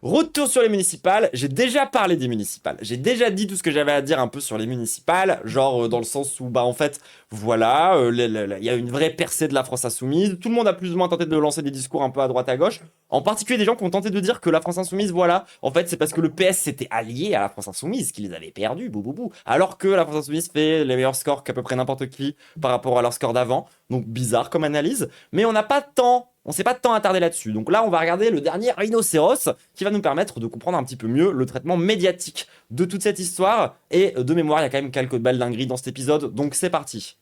Retour sur les municipales, j'ai déjà parlé des municipales, j'ai déjà dit tout ce que j'avais à dire un peu sur les municipales, genre dans le sens où bah en fait voilà, il y a une vraie percée de la France insoumise, tout le monde a plus ou moins tenté de lancer des discours un peu à droite à gauche, en particulier des gens qui ont tenté de dire que la France insoumise voilà, en fait c'est parce que le PS s'était allié à la France insoumise qu'ils avaient perdu, bou, alors que la France insoumise fait les meilleurs scores qu'à peu près n'importe qui par rapport à leur score d'avant, donc bizarre comme analyse, mais on n'a pas de temps. On s'est pas de temps attardé là-dessus. Donc là, on va regarder le dernier rhinocéros qui va nous permettre de comprendre un petit peu mieux le traitement médiatique de toute cette histoire. Et de mémoire, il y a quand même quelques belles dingueries dans cet épisode. Donc c'est parti.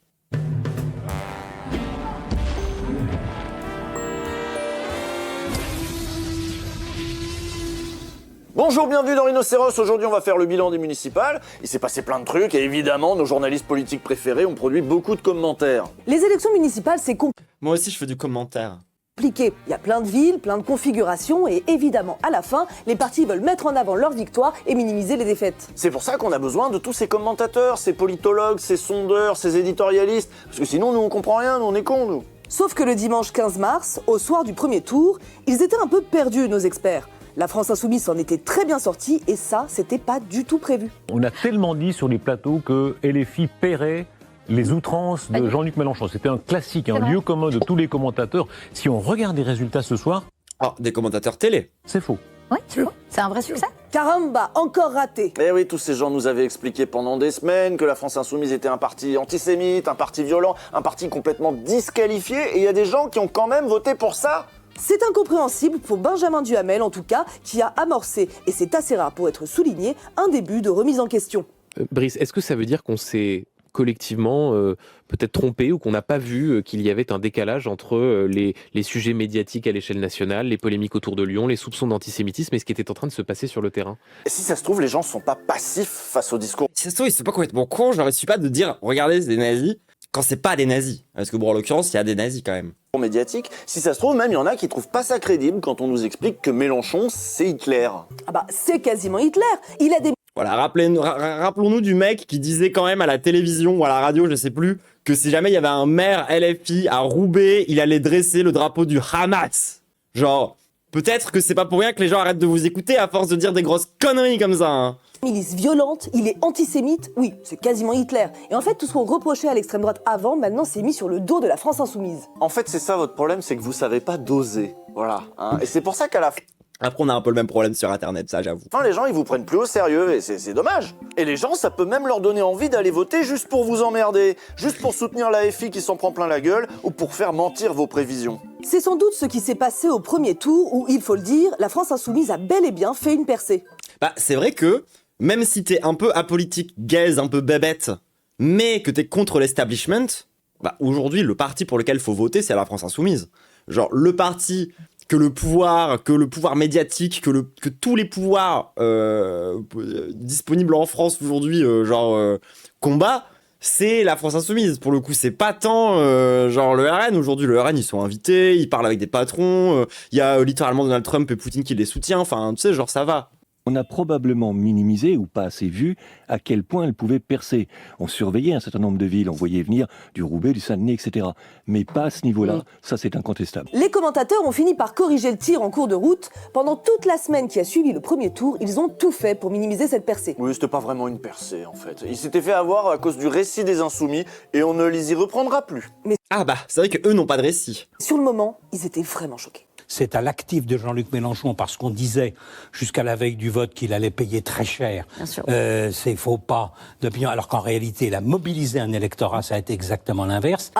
Bonjour, bienvenue dans Rhinocéros. Aujourd'hui, on va faire le bilan des municipales. Il s'est passé plein de trucs et évidemment, nos journalistes politiques préférés ont produit beaucoup de commentaires. Les élections municipales, c'est Moi aussi, je fais du commentaire. compliqué. Il y a plein de villes, plein de configurations et évidemment, à la fin, les partis veulent mettre en avant leur victoire et minimiser les défaites. C'est pour ça qu'on a besoin de tous ces commentateurs, ces politologues, ces sondeurs, ces éditorialistes. Parce que sinon, nous, on comprend rien, nous, on est cons, nous. Sauf que le dimanche 15 mars, au soir du premier tour, ils étaient un peu perdus, nos experts. La France insoumise s'en était très bien sortie et ça, c'était pas du tout prévu. On a tellement dit sur les plateaux que LFI paierait les outrances de Jean-Luc Mélenchon. C'était un classique, un lieu commun de tous les commentateurs. Si on regarde les résultats ce soir, Des commentateurs télé. c'est faux. Oui, c'est un vrai succès. Caramba, encore raté. Eh oui, tous ces gens nous avaient expliqué pendant des semaines que la France insoumise était un parti antisémite, un parti violent, un parti complètement disqualifié. Et il y a des gens qui ont quand même voté pour ça. C'est incompréhensible pour Benjamin Duhamel, en tout cas, qui a amorcé, et c'est assez rare pour être souligné, un début de remise en question. Brice, est-ce que ça veut dire qu'on s'est collectivement peut-être trompé ou qu'on n'a pas vu qu'il y avait un décalage entre les sujets médiatiques à l'échelle nationale, les polémiques autour de Lyon, les soupçons d'antisémitisme et ce qui était en train de se passer sur le terrain? Et si ça se trouve, les gens sont pas passifs face au discours Si ça se trouve, ils sont pas complètement cons, je leur suis pas de dire, regardez, c'est des nazis, quand c'est pas des nazis. Parce que bon, en l'occurrence, il y a des nazis quand même. médiatiques. Si ça se trouve, même il y en a qui trouvent pas ça crédible quand on nous explique que Mélenchon, c'est Hitler. Ah bah, c'est quasiment Hitler. Il a des Voilà, rappelons-nous du mec qui disait quand même à la télévision ou à la radio, je sais plus, que si jamais il y avait un maire LFI à Roubaix, il allait dresser le drapeau du Hamas. Genre, peut-être que c'est pas pour rien que les gens arrêtent de vous écouter à force de dire des grosses conneries comme ça, hein. milices violentes, il est antisémite, oui, c'est quasiment Hitler. Et en fait, tout ce qu'on reprochait à l'extrême droite avant, maintenant, c'est mis sur le dos de la France insoumise. En fait, c'est ça votre problème, c'est que vous savez pas doser. Voilà. Hein. Et c'est pour ça qu'à la Après, on a un peu le même problème sur Internet, ça, j'avoue. fin, les gens, ils vous prennent plus au sérieux, et c'est dommage. Et les gens, ça peut même leur donner envie d'aller voter juste pour vous emmerder, juste pour soutenir la FI qui s'en prend plein la gueule, ou pour faire mentir vos prévisions. C'est sans doute ce qui s'est passé au premier tour où, il faut le dire, la France insoumise a bel et bien fait une percée. Bah, c'est vrai que, même si t'es un peu apolitique, gaze, un peu bébête, mais que t'es contre l'establishment, bah, aujourd'hui, le parti pour lequel faut voter, c'est la France insoumise. Genre, le parti que le pouvoir médiatique, que tous les pouvoirs disponibles en France aujourd'hui, combat, c'est la France insoumise. Pour le coup, c'est pas tant genre le RN. Aujourd'hui, le RN, ils sont invités, ils parlent avec des patrons, il y a littéralement Donald Trump et Poutine qui les soutient, enfin, tu sais, genre ça va. On a probablement minimisé ou pas assez vu à quel point elle pouvait percer. On surveillait un certain nombre de villes, on voyait venir du Roubaix, du Saguenay, etc. Mais pas à ce niveau-là, ça c'est incontestable. Les commentateurs ont fini par corriger le tir en cours de route. Pendant toute la semaine qui a suivi le premier tour, ils ont tout fait pour minimiser cette percée. Oui, c'était pas vraiment une percée, en fait. Ils s'étaient fait avoir à cause du récit des Insoumis, et on ne les y reprendra plus. Ah bah, c'est vrai qu'eux n'ont pas de récit. Sur le moment, ils étaient vraiment choqués. C'est à l'actif de Jean-Luc Mélenchon, parce qu'on disait jusqu'à la veille du vote qu'il allait payer très cher ces faux pas d'opinion, alors qu'en réalité, il a mobilisé un électorat, ça a été exactement l'inverse.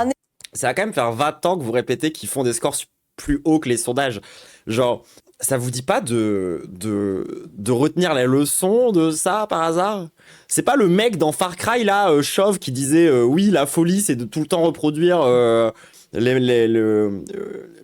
Ça va quand même faire 20 ans que vous répétez qu'ils font des scores plus hauts que les sondages. Genre, ça vous dit pas de retenir les leçons de ça par hasard? C'est pas le mec dans Far Cry là, chauve, qui disait oui, la folie c'est de tout le temps reproduire le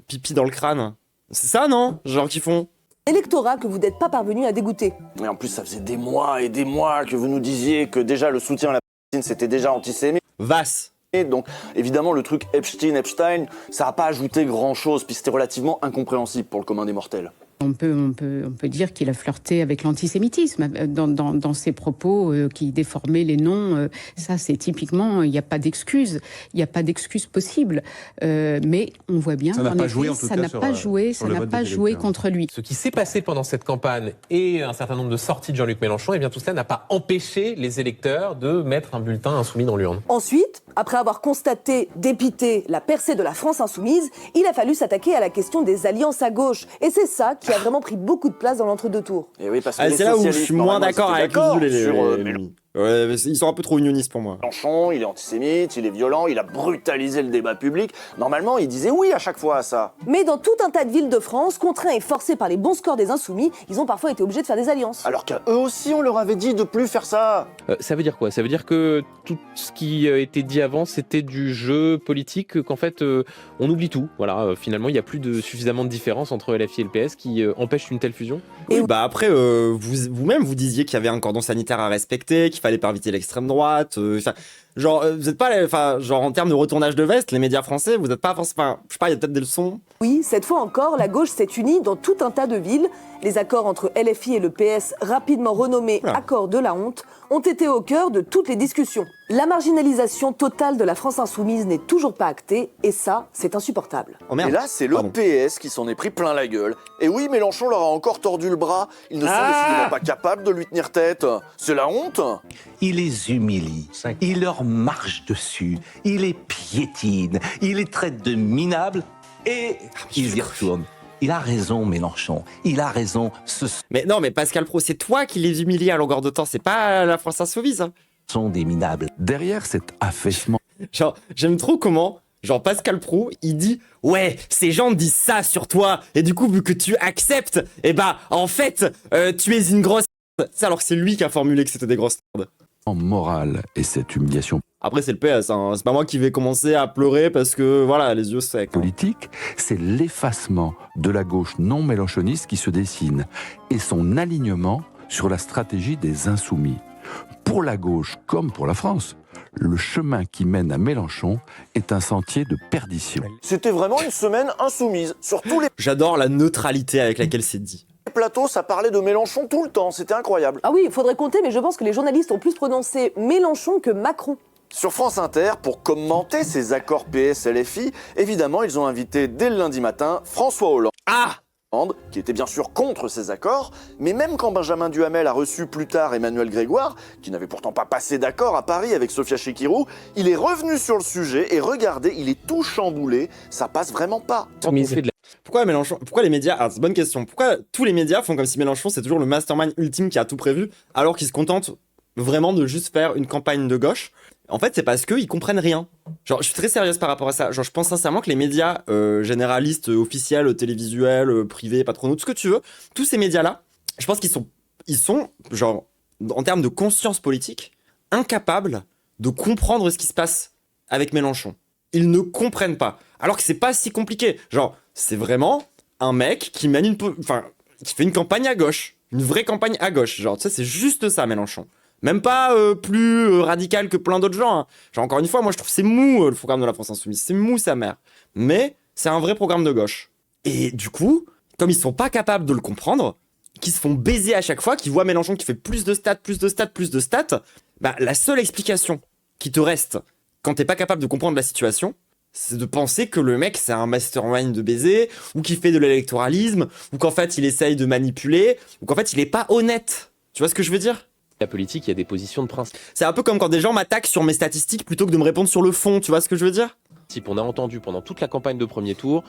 pipi dans le crâne. C'est ça, non? Genre qui font. Électorat que vous n'êtes pas parvenu à dégoûter. Et en plus, ça faisait des mois et des mois que vous nous disiez que déjà le soutien à la Palestine, c'était déjà antisémite. Vasse. Donc, évidemment, le truc Epstein, ça n'a pas ajouté grand-chose, puis c'était relativement incompréhensible pour le commun des mortels. On peut dire qu'il a flirté avec l'antisémitisme dans ses propos qui déformaient les noms. Ça, c'est typiquement, il n'y a pas d'excuse. Il n'y a pas d'excuse possible. Mais on voit bien ça n'a qu'en pas effet, joué, en tout ça cas, n'a sur, pas joué, sur ça le n'a vote pas des joué électeurs. contre lui. Ce qui s'est passé pendant cette campagne et un certain nombre de sorties de Jean-Luc Mélenchon, eh bien tout cela n'a pas empêché les électeurs de mettre un bulletin insoumis dans l'urne. Ensuite, après avoir constaté, dépité, la percée de la France insoumise, il a fallu s'attaquer à la question des alliances à gauche. Et c'est ça qui a vraiment pris beaucoup de place dans l'entre-deux tours. Et oui, parce que Ah, les c'est là où je socialistes, suis moins normalement, d'accord ils étaient avec d'accord les sur, Mélenchon. Ouais, mais ils sont un peu trop unionistes pour moi. Mélenchon, il est antisémite, il est violent, il a brutalisé le débat public. Normalement, il disait oui à chaque fois à ça. Mais dans tout un tas de villes de France, contraints et forcés par les bons scores des insoumis, ils ont parfois été obligés de faire des alliances. Alors qu'à eux aussi, on leur avait dit de plus faire ça. Ça veut dire quoi? Ça veut dire que tout ce qui était dit avant, c'était du jeu politique, qu'en fait, on oublie tout. Voilà, finalement, il n'y a plus suffisamment de différence entre LFI et le PS qui empêche une telle fusion. Oui, bah après, vous-même, vous disiez qu'il y avait un cordon sanitaire à respecter, qu'il fallait pas inviter l'extrême droite. Genre, vous êtes pas, genre en termes de retournage de veste, les médias français, vous êtes pas forcément, je sais pas, il y a peut-être des leçons. Oui, cette fois encore, la gauche s'est unie dans tout un tas de villes. Les accords entre LFI et le PS, rapidement renommés accords de la honte, ont été au cœur de toutes les discussions. La marginalisation totale de la France insoumise n'est toujours pas actée, et ça, c'est insupportable. Oh merde. Et là, c'est le Pardon. PS qui s'en est pris plein la gueule. Et oui, Mélenchon leur a encore tordu le bras. Ils ne sont décidément pas capables de lui tenir tête. C'est la honte. Il les humilie, il leur marche dessus, il les piétine, il les traite de minables et ils y retournent. Il a raison, Mélenchon. Il a raison. Ce Mais non, mais Pascal Praud, c'est toi qui les humilie à longueur de temps, c'est pas la France insoumise. Hein. sont des minables. Derrière cet affaissement, Genre, j'aime trop comment, genre Pascal Praud, il dit ouais, ces gens disent ça sur toi, et du coup, vu que tu acceptes, et bah, en fait, tu es une grosse merde. C'est alors que c'est lui qui a formulé que c'était des grosses merdes. moral et cette humiliation Après, c'est le PS, hein. C'est pas moi qui vais commencer à pleurer parce que, voilà, les yeux secs. Hein. politique, c'est l'effacement de la gauche non mélenchoniste qui se dessine et son alignement sur la stratégie des insoumis. Pour la gauche comme pour la France, le chemin qui mène à Mélenchon est un sentier de perdition. C'était vraiment une semaine insoumise. Sur tous les J'adore la neutralité avec laquelle c'est dit. plateaux, ça parlait de Mélenchon tout le temps. C'était incroyable. Ah oui, il faudrait compter, mais je pense que les journalistes ont plus prononcé Mélenchon que Macron. Sur France Inter, pour commenter ces accords PS-LFI, évidemment, ils ont invité dès le lundi matin François Hollande. Ah, Qui était bien sûr contre ces accords, mais même quand Benjamin Duhamel a reçu plus tard Emmanuel Grégoire, qui n'avait pourtant pas passé d'accord à Paris avec Sofia Chikirou, il est revenu sur le sujet et regardez, il est tout chamboulé, ça passe vraiment pas. pourquoi Mélenchon, pourquoi les médias, ah, c'est une bonne question, pourquoi tous les médias font comme si Mélenchon c'est toujours le mastermind ultime qui a tout prévu, alors qu'ils se contentent vraiment de juste faire une campagne de gauche? En fait, c'est parce qu'ils comprennent rien. Genre, je suis très sérieuse par rapport à ça. Genre, je pense sincèrement que les médias généralistes, officiels, télévisuels, privés, patronaux, tout ce que tu veux, tous ces médias-là, je pense qu'ils sont, genre, en termes de conscience politique, incapables de comprendre ce qui se passe avec Mélenchon. Ils ne comprennent pas. Alors que c'est pas si compliqué. Genre, c'est vraiment un mec qui mène qui fait une campagne à gauche. Une vraie campagne à gauche. Genre, tu sais, c'est juste ça, Mélenchon. Même pas plus radical que plein d'autres gens. Hein. Genre, encore une fois, moi, je trouve que c'est mou, le programme de la France Insoumise. C'est mou, sa mère. Mais c'est un vrai programme de gauche. Et du coup, comme ils sont pas capables de le comprendre, qu'ils se font baiser à chaque fois, qu'ils voient Mélenchon qui fait plus de stats, bah, la seule explication qui te reste quand t'es pas capable de comprendre la situation, c'est de penser que le mec, c'est un mastermind de baiser, ou qu'il fait de l'électoralisme, ou qu'en fait, il essaye de manipuler, ou qu'en fait, il est pas honnête. Tu vois ce que je veux dire ? La politique, il y a des positions de principe. C'est un peu comme quand des gens m'attaquent sur mes statistiques plutôt que de me répondre sur le fond, tu vois ce que je veux dire ? On a entendu pendant toute la campagne de premier tour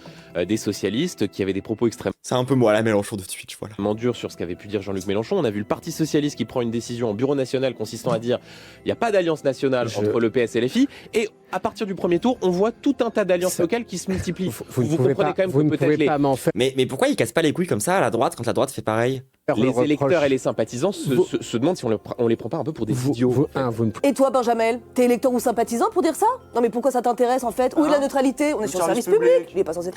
des socialistes qui avaient des propos extrêmement C'est un peu moi la Mélenchon de Twitch, voilà. durs sur ce qu'avait pu dire Jean-Luc Mélenchon. On a vu le Parti socialiste qui prend une décision en bureau national consistant à dire il n'y a pas d'alliance nationale entre le PS et LFI. Et à partir du premier tour, on voit tout un tas d'alliances locales qui se multiplient. Vous comprenez quand même que peut-être les... Mais pourquoi ils cassent pas les couilles comme ça à la droite quand la droite fait pareil ? Les électeurs et les sympathisants se demandent si on les prend pas un peu pour des idiots. Et toi, Benjamin, t'es électeur ou sympathisant pour dire ça? Non mais pourquoi ça t'intéresse en fait? Où est la neutralité? On est sur le service public. Il est pas censé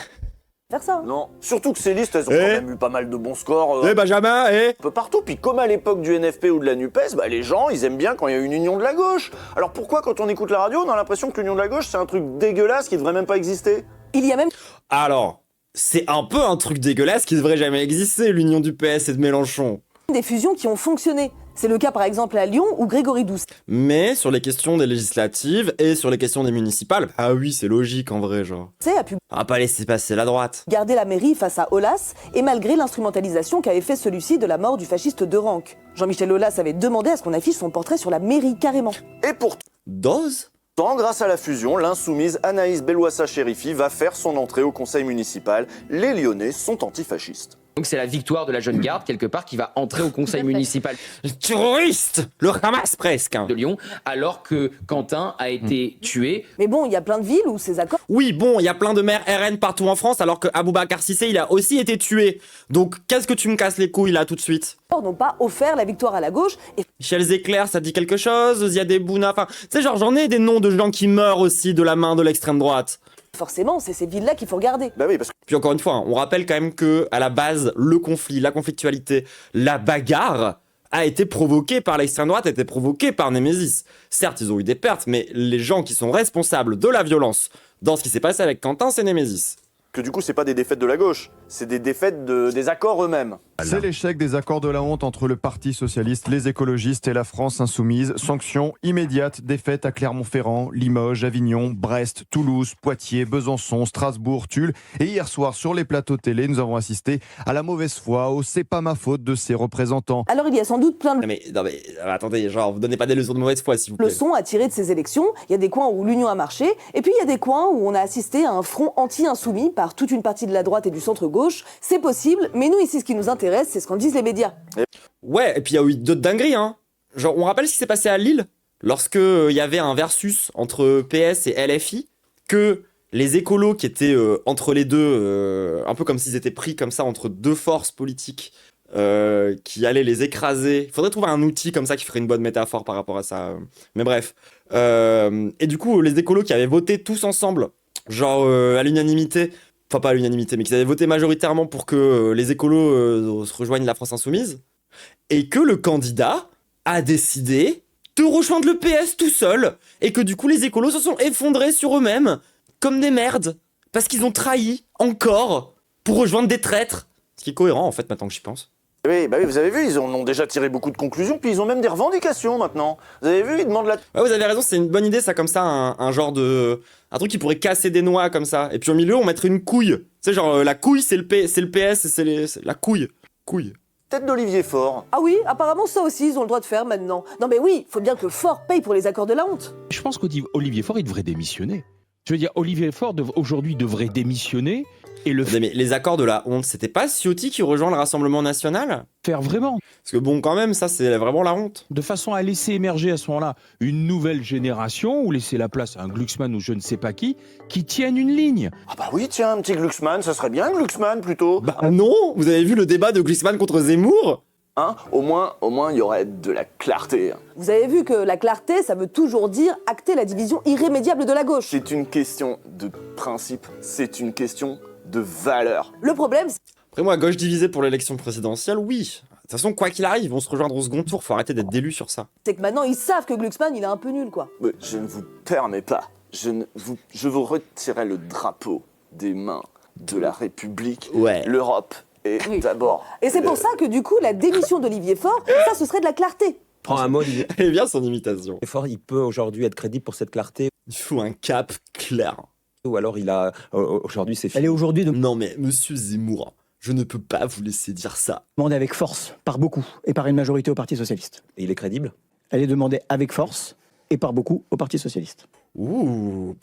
faire ça. Non, surtout que ces listes, elles ont quand même eu pas mal de bons scores. Benjamin, Un peu partout, puis comme à l'époque du NFP ou de la NUPES, bah, les gens, ils aiment bien quand il y a une union de la gauche. Alors pourquoi, quand on écoute la radio, on a l'impression que l'union de la gauche, c'est un truc dégueulasse qui devrait même pas exister? Il y a même... Alors, c'est un peu un truc dégueulasse qui devrait jamais exister, l'union du PS et de Mélenchon. Des fusions qui ont fonctionné. C'est le cas par exemple à Lyon où Grégory Doucet Mais sur les questions des législatives et sur les questions des municipales, ah oui, c'est logique en vrai, genre. a pu On va pas laisser passer la droite. garder la mairie face à Aulas, et malgré l'instrumentalisation qu'avait fait celui-ci de la mort du fasciste de Ranque. Jean-Michel Aulas avait demandé à ce qu'on affiche son portrait sur la mairie carrément. Et pourtant, Dose grâce à la fusion, l'insoumise Anaïs Bellouassa-Chérifi va faire son entrée au conseil municipal. Les Lyonnais sont antifascistes. Donc c'est la victoire de la jeune garde, quelque part, qui va entrer au conseil municipal terroriste, le Hamas presque. de Lyon, alors que Quentin a été tué. Mais bon, il y a plein de villes où ces accords Oui, bon, il y a plein de maires RN partout en France, alors que Aboubacar Cissé, il a aussi été tué. Donc, qu'est-ce que tu me casses les couilles là tout de suite? n'ont pas offert la victoire à la gauche, et Michel Zecler, ça dit quelque chose? Ziad Bouna, enfin, tu sais, genre, j'en ai des noms de gens qui meurent aussi de la main de l'extrême droite. forcément, c'est ces villes-là qu'il faut regarder. Bah oui, parce que Puis encore une fois, hein, on rappelle quand même que à la base, le conflit, la conflictualité, la bagarre a été provoquée par l'extrême droite, a été provoquée par Némésis. Certes, ils ont eu des pertes, mais les gens qui sont responsables de la violence dans ce qui s'est passé avec Quentin, c'est Némésis. du coup, c'est pas des défaites de la gauche, c'est des défaites des accords eux-mêmes. C'est l'échec des accords de la honte entre le Parti socialiste, les écologistes et la France insoumise. Sanction immédiate, défaite à Clermont-Ferrand, Limoges, Avignon, Brest, Toulouse, Poitiers, Besançon, Strasbourg, Tulle. Et hier soir, sur les plateaux télé, nous avons assisté à la mauvaise foi, au c'est pas ma faute de ses représentants. Alors il y a sans doute plein de Non mais attendez, genre, vous donnez pas des leçons de mauvaise foi, s'il vous plaît. leçons à tirer de ces élections. Il y a des coins où l'union a marché, et puis il y a des coins où on a assisté à un front anti-insoumis par toute une partie de la droite et du centre-gauche. C'est possible, mais nous ici, ce qui nous intéresse, c'est ce qu'en disent les médias. Ouais, et puis il y a eu d'autres dingueries, hein. Genre, on rappelle ce qui s'est passé à Lille, lorsque il y avait un versus entre PS et LFI, que les écolos qui étaient entre les deux, un peu comme s'ils étaient pris comme ça entre deux forces politiques, qui allaient les écraser. Il faudrait trouver un outil comme ça qui ferait une bonne métaphore par rapport à ça. Mais bref. Et du coup, les écolos qui avaient voté tous ensemble, genre à l'unanimité, enfin pas à l'unanimité, mais qui avaient voté majoritairement pour que les écolos se rejoignent la France Insoumise, et que le candidat a décidé de rejoindre le PS tout seul, et que du coup les écolos se sont effondrés sur eux-mêmes, comme des merdes, parce qu'ils ont trahi, encore, pour rejoindre des traîtres. Ce qui est cohérent en fait maintenant que j'y pense. Oui, bah oui, vous avez vu, ils en ont déjà tiré beaucoup de conclusions, puis ils ont même des revendications maintenant. Vous avez vu, ils demandent la... Ouais, vous avez raison, c'est une bonne idée ça, comme ça, un genre de... Un truc qui pourrait casser des noix comme ça. Et puis au milieu, on mettrait une couille. Tu sais, genre la couille, c'est le PS, et c'est la couille. Couille. Tête d'Olivier Faure. Ah oui, apparemment ça aussi, ils ont le droit de faire maintenant. Non mais oui, faut bien que Faure paye pour les accords de la honte. Je pense qu'Olivier Faure, il devrait démissionner. Je veux dire, Olivier Faure, aujourd'hui, devrait démissionner et le Mais les accords de la honte, c'était pas Ciotti qui rejoint le Rassemblement National? faire vraiment. Parce que bon, quand même, ça, c'est vraiment la honte. De façon à laisser émerger à ce moment-là une nouvelle génération ou laisser la place à un Glucksmann ou je ne sais pas qui tienne une ligne. Ah bah oui, tiens, un petit Glucksmann, ça serait bien Glucksmann plutôt. Bah non, vous avez vu le débat de Glucksmann contre Zemmour? Hein, au moins, il y aurait de la clarté. Vous avez vu que la clarté, ça veut toujours dire acter la division irrémédiable de la gauche. C'est une question de principe, c'est une question de valeur. Le problème, Après moi, gauche divisée pour l'élection présidentielle, oui. De toute façon, quoi qu'il arrive, ils vont se rejoindre au second tour, faut arrêter d'être d'élus sur ça. c'est que maintenant ils savent que Glucksmann, il est un peu nul quoi. Mais je ne vous permets pas, je vous retirerai le drapeau des mains de la République. Ouais. L'Europe est d'abord... Et c'est pour ça que du coup, la démission d'Olivier Faure, ça ce serait de la clarté. Prends un mot, Olivier Elle est bien son imitation. Fort, il peut aujourd'hui être crédible pour cette clarté, Il faut un cap clair. ou alors il a aujourd'hui c'est Elle est aujourd'hui Non mais, monsieur Zemmour, je ne peux pas vous laisser dire ça. demandée avec force, par beaucoup, et par une majorité au Parti Socialiste. Et il est crédible. Elle est demandée avec force, et par beaucoup au Parti Socialiste. Ouh.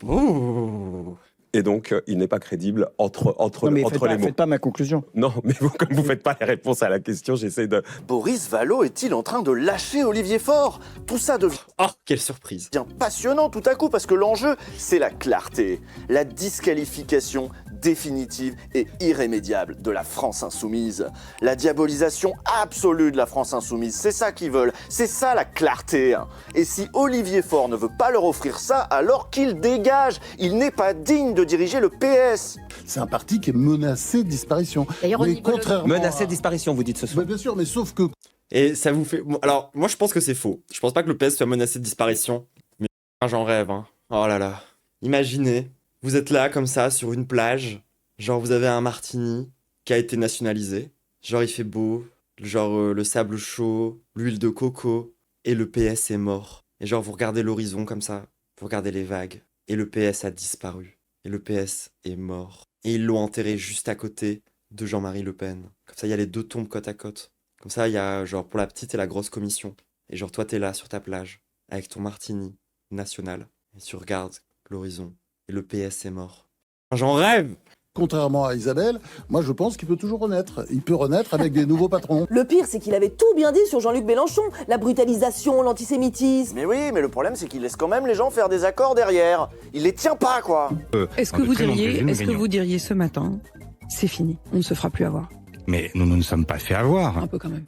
Et donc, il n'est pas crédible entre Non mais les mots. faites pas ma conclusion. Non, mais vous, comme vous ne faites pas les réponses à la question, j'essaie de... Boris Vallaud est-il en train de lâcher Olivier Faure? Tout ça devient Oh, quelle surprise. passionnant tout à coup, parce que l'enjeu, c'est la clarté, la disqualification définitive et irrémédiable de la France insoumise. La diabolisation absolue de la France insoumise, c'est ça qu'ils veulent, c'est ça la clarté. Et si Olivier Faure ne veut pas leur offrir ça, alors qu'il dégage. Il n'est pas digne de diriger le PS. C'est un parti qui est menacé de disparition. D'ailleurs, Mais contrairement menacé à- de disparition, vous dites ce soir. Mais bien sûr, mais sauf que Et ça vous fait... Bon, alors, moi je pense que c'est faux. Je pense pas que le PS soit menacé de disparition. Mais j'en rêve, hein. Oh là là. Imaginez, vous êtes là comme ça, sur une plage, Genre, vous avez un martini qui a été nationalisé. Genre, il fait beau. Genre, le sable chaud, l'huile de coco. Et le PS est mort. Et genre, vous regardez l'horizon comme ça. Vous regardez les vagues. Et le PS a disparu. Et le PS est mort. Et ils l'ont enterré juste à côté de Jean-Marie Le Pen. Comme ça, il y a les deux tombes côte à côte. Comme ça, il y a genre pour la petite et la grosse commission. Et genre, toi, t'es là sur ta plage, avec ton martini national. Et tu regardes l'horizon. Et le PS est mort. J'en rêve! Contrairement à Isabelle, moi je pense qu'il peut toujours renaître. Il peut renaître avec des nouveaux patrons. Le pire, c'est qu'il avait tout bien dit sur Jean-Luc Mélenchon. La brutalisation, l'antisémitisme. Mais oui, mais le problème c'est qu'il laisse quand même les gens faire des accords derrière. Il les tient pas, quoi. Est-ce que vous diriez ce matin, c'est fini, on ne se fera plus avoir? Mais nous ne nous sommes pas fait avoir. Un peu quand même.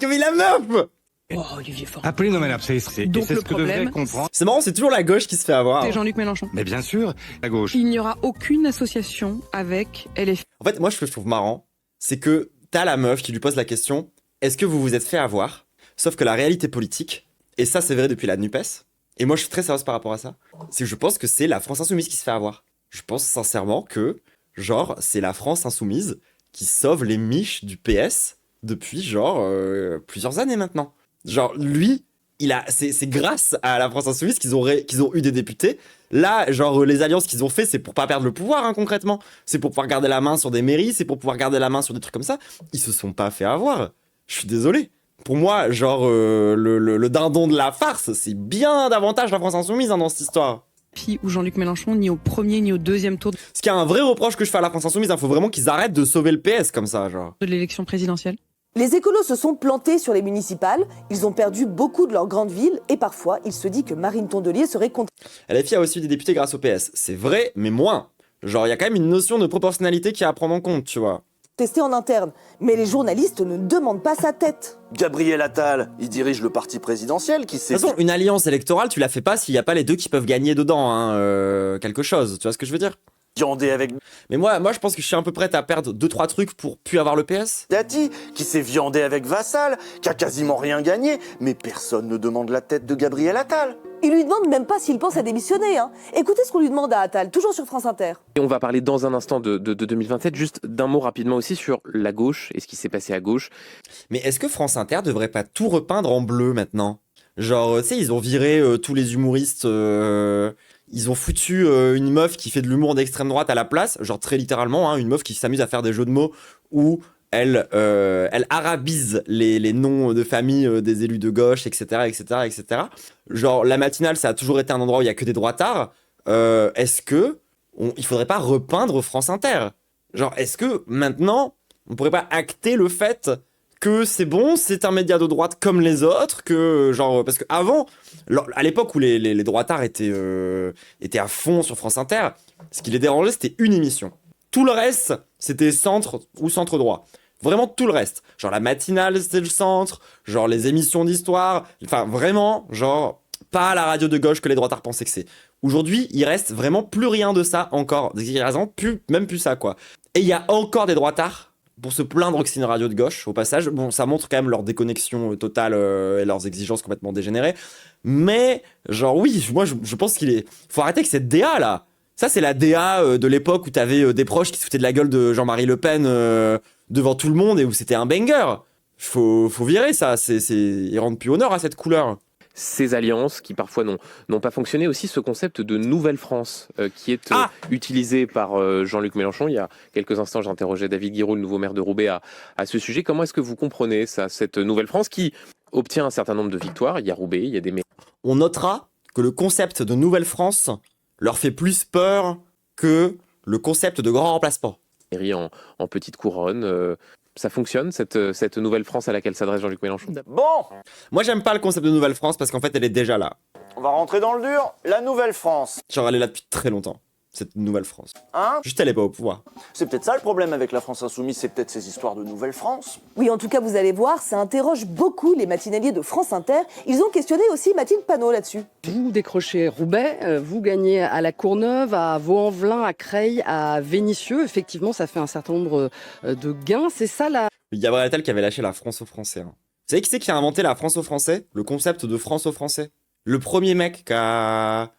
Comme il la meuf! Oh, Olivier Faure. Appelez non, madame, c'est ce Donc que le devrait problème, comprendre. C'est marrant, c'est toujours la gauche qui se fait avoir. c'est Jean-Luc Mélenchon. Mais bien sûr, la gauche. Il n'y aura aucune association avec LFI. En fait, moi, ce que je trouve marrant, c'est que t'as la meuf qui lui pose la question « Est-ce que vous vous êtes fait avoir ?» Sauf que la réalité politique, et ça c'est vrai depuis la NUPES, et moi je suis très sérieuse par rapport à ça, c'est que je pense que c'est la France Insoumise qui se fait avoir. Je pense sincèrement que, genre, c'est la France Insoumise qui sauve les miches du PS depuis, genre, plusieurs années maintenant. Genre, lui, c'est grâce à la France Insoumise qu'ils ont eu des députés. Là, genre, les alliances qu'ils ont fait, c'est pour pas perdre le pouvoir, hein, concrètement. C'est pour pouvoir garder la main sur des mairies, c'est pour pouvoir garder la main sur des trucs comme ça. Ils se sont pas fait avoir. Je suis désolé. Pour moi, genre, le dindon de la farce, c'est bien davantage la France Insoumise hein, dans cette histoire. Ou Jean-Luc Mélenchon, ni au premier ni au deuxième tour Ce qui est un vrai reproche que je fais à la France Insoumise, il faut vraiment qu'ils arrêtent de sauver le PS comme ça, genre. de l'élection présidentielle. Les écolos se sont plantés sur les municipales, ils ont perdu beaucoup de leurs grandes villes et parfois il se dit que Marine Tondelier serait contre. LFI a aussi des députés grâce au PS. C'est vrai, mais moins. Genre, il y a quand même une notion de proportionnalité qui est à prendre en compte, tu vois. Testé en interne, mais les journalistes ne demandent pas sa tête. Gabriel Attal, il dirige le parti présidentiel qui s'est... De toute façon, une alliance électorale, tu la fais pas s'il n'y a pas les deux qui peuvent gagner dedans, hein, quelque chose. Tu vois ce que je veux dire? viandé avec... Mais moi, je pense que je suis un peu prête à perdre 2-3 trucs pour plus avoir le PS. Dati, qui s'est viandé avec Vassal, qui a quasiment rien gagné, mais personne ne demande la tête de Gabriel Attal. Il lui demande même pas s'il pense à démissionner. Hein. Écoutez ce qu'on lui demande à Attal, toujours sur France Inter. Et on va parler dans un instant de 2027, juste d'un mot rapidement aussi sur la gauche et ce qui s'est passé à gauche. Mais est-ce que France Inter devrait pas tout repeindre en bleu maintenant? Genre, tu sais, ils ont viré tous les humoristes... Ils ont foutu une meuf qui fait de l'humour d'extrême droite à la place, genre très littéralement, hein, une meuf qui s'amuse à faire des jeux de mots où elle arabise les noms de famille des élus de gauche, etc., etc., etc. Genre, la matinale, ça a toujours été un endroit où il y a que des droitards. Est-ce que il faudrait pas repeindre France Inter? Genre, est-ce que maintenant, on pourrait pas acter le fait que c'est bon, c'est un média de droite comme les autres, que genre parce que avant, à l'époque où les droitards étaient à fond sur France Inter, ce qui les dérangeait, c'était une émission. Tout le reste, c'était centre ou centre droit. Vraiment tout le reste. Genre la matinale, c'était le centre, genre les émissions d'histoire, enfin vraiment, genre pas la radio de gauche que les droitards pensaient que c'est. Aujourd'hui, il reste vraiment plus rien de ça encore. Même plus ça, quoi. Et il y a encore des droitards pour se plaindre que c'est une radio de gauche, au passage. Bon, ça montre quand même leur déconnexion totale et leurs exigences complètement dégénérées. Mais, genre, oui, moi, je pense faut arrêter avec cette DA, là. Ça, c'est la DA de l'époque où t'avais des proches qui se foutaient de la gueule de Jean-Marie Le Pen devant tout le monde et où c'était un banger. Faut virer ça. Ils rendent plus honneur à cette couleur. Ces alliances qui parfois n'ont pas fonctionné, aussi ce concept de Nouvelle France qui est utilisé par Jean-Luc Mélenchon. Il y a quelques instants, j'interrogeais David Guiraud, le nouveau maire de Roubaix, à ce sujet. Comment est-ce que vous comprenez ça, cette Nouvelle France qui obtient un certain nombre de victoires? Il y a Roubaix, il y a des maires. On notera que le concept de Nouvelle France leur fait plus peur que le concept de grand remplacement. En petite couronne... Ça fonctionne, cette Nouvelle France à laquelle s'adresse Jean-Luc Mélenchon? Bon, moi j'aime pas le concept de Nouvelle France parce qu'en fait elle est déjà là. On va rentrer dans le dur. La Nouvelle France. Genre elle est là depuis très longtemps, cette Nouvelle France. Hein? Juste elle est pas au pouvoir. C'est peut-être ça le problème avec la France Insoumise, c'est peut-être ces histoires de Nouvelle France. Oui, en tout cas, vous allez voir, ça interroge beaucoup les matinaliers de France Inter. Ils ont questionné aussi Mathilde Panot là-dessus. Vous décrochez Roubaix, vous gagnez à La Courneuve, à Vaux-en-Velin, à Creil, à Vénissieux. Effectivement, ça fait un certain nombre de gains. C'est ça la... Il y a Gabriel Attal qui avait lâché la France aux Français. Hein. Vous savez qui c'est qui a inventé la France aux Français? Le concept de France aux Français. Le premier mec qui a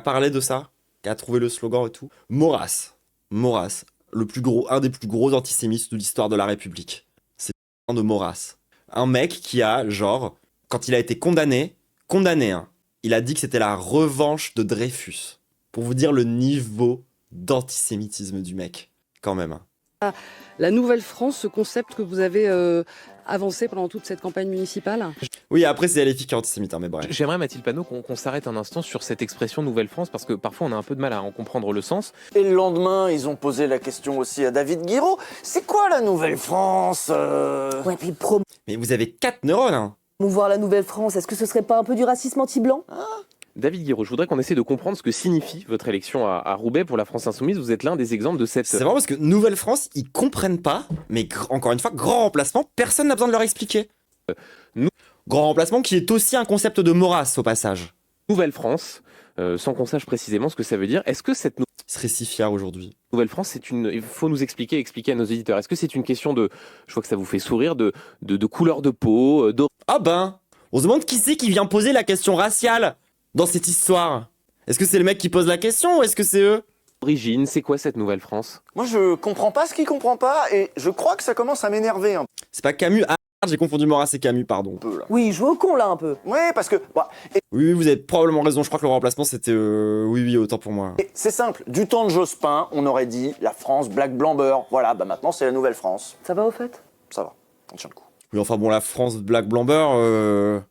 parlé de ça, qui a trouvé le slogan et tout. Maurras. Maurras, un des plus gros antisémites de l'histoire de la République. C'est de Maurras. Un mec qui a, genre, quand il a été condamné, hein, il a dit que c'était la revanche de Dreyfus. Pour vous dire le niveau d'antisémitisme du mec, quand même. La Nouvelle-France, ce concept que vous avez avancé pendant toute cette campagne municipale? Oui, après c'est LFI qui est antisémite, hein, mais bref. J'aimerais, Mathilde Panot, qu'on s'arrête un instant sur cette expression Nouvelle-France, parce que parfois on a un peu de mal à en comprendre le sens. Et le lendemain, ils ont posé la question aussi à David Guiraud. C'est quoi la Nouvelle-France Ouais, puis Mais vous avez 4 neurones, hein. promouvoir la Nouvelle-France, est-ce que ce serait pas un peu du racisme anti-blanc? David Guiraud, je voudrais qu'on essaie de comprendre ce que signifie votre élection à Roubaix pour la France Insoumise. Vous êtes l'un des exemples de cette... C'est vraiment parce que Nouvelle-France, ils comprennent pas, mais encore une fois, grand remplacement, personne n'a besoin de leur expliquer. Grand remplacement qui est aussi un concept de Maurras, au passage. Nouvelle-France, sans qu'on sache précisément ce que ça veut dire. Est-ce que cette Il serait si fier aujourd'hui. Nouvelle-France, c'est une... Il faut nous expliquer à nos auditeurs. Est-ce que c'est une question de... Je vois que ça vous fait sourire, de couleur de peau, Ah ben, on se demande qui c'est qui vient poser la question raciale dans cette histoire. Est-ce que c'est le mec qui pose la question ou est-ce que c'est eux? Origine, c'est quoi cette Nouvelle-France? Moi, je comprends pas ce qu'il comprend pas et je crois que ça commence à m'énerver. C'est pas Camus. Ah, j'ai confondu Maurras et Camus, pardon. Oui, il joue au con là un peu. Ouais, parce que... Oui, vous avez probablement raison. Je crois que le remplacement c'était... Oui, autant pour moi. C'est simple, du temps de Jospin, on aurait dit la France black blanc beurre. Voilà, bah maintenant c'est la Nouvelle-France. Ça va au fait? Ça va, on tient le coup. Oui, enfin bon, la France black blanc beurre...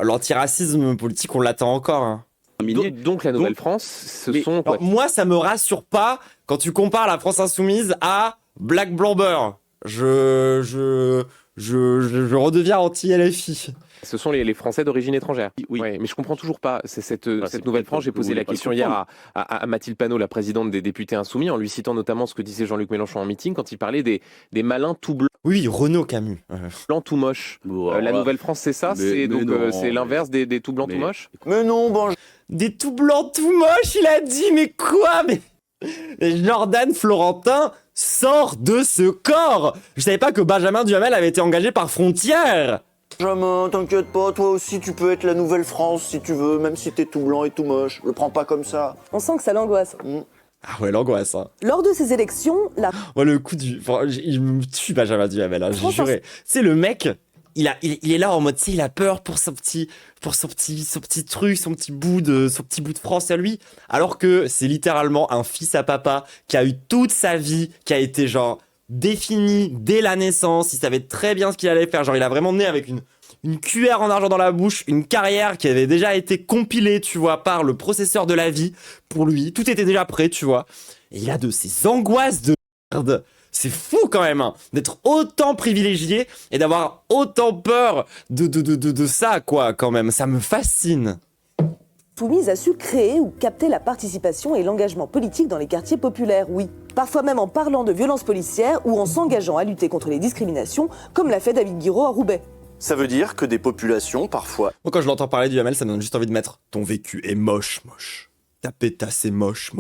L'antiracisme politique, on l'attend encore. Hein. Donc la Nouvelle-France, ce sont... Alors, moi, ça me rassure pas quand tu compares la France Insoumise à black blanc beurre. Je redeviens anti-LFI. Ce sont les Français d'origine étrangère. Oui. Ouais, mais je comprends toujours pas cette Nouvelle-France. J'ai posé la question hier à Mathilde Panot, la présidente des députés Insoumis, en lui citant notamment ce que disait Jean-Luc Mélenchon en meeting quand il parlait des malins tout blancs. Oui, Renaud Camus. Blancs tout moches. La Nouvelle-France, c'est ça? C'est l'inverse des tout blancs tout moches? Mais non, bon... Des tout blancs tout moches, il a dit, mais quoi? Mais Jordan Florentin sort de ce corps. Je savais pas que Benjamin Duhamel avait été engagé par Frontières. Benjamin, t'inquiète pas, toi aussi tu peux être la Nouvelle-France si tu veux, même si t'es tout blanc et tout moche. Le prends pas comme ça. On sent que ça l'angoisse. Ah ouais, l'angoisse, hein. Lors de ces élections, Oh, le coup du... il me tue Benjamin Duhamel, hein, j'ai juré. Tu sais, le mec... Il est là en mode, tu sais, il a peur pour son petit truc, son petit bout de France à lui. Alors que c'est littéralement un fils à papa qui a eu toute sa vie, qui a été genre défini dès la naissance. Il savait très bien ce qu'il allait faire. Genre, il a vraiment né avec une cuillère en argent dans la bouche, une carrière qui avait déjà été compilée, tu vois, par le processeur de la vie pour lui. Tout était déjà prêt, tu vois. Et il a de ces angoisses de merde. C'est fou quand même, hein, d'être autant privilégié et d'avoir autant peur de ça, quoi, quand même. Ça me fascine. Soumise a su créer ou capter la participation et l'engagement politique dans les quartiers populaires, oui. Parfois même en parlant de violences policières ou en s'engageant à lutter contre les discriminations, comme l'a fait David Guiraud à Roubaix. Ça veut dire que des populations, parfois... Moi, quand je l'entends parler du Duhamel, ça me donne juste envie de mettre « Ton vécu est moche. Ta pétasse c'est moche. »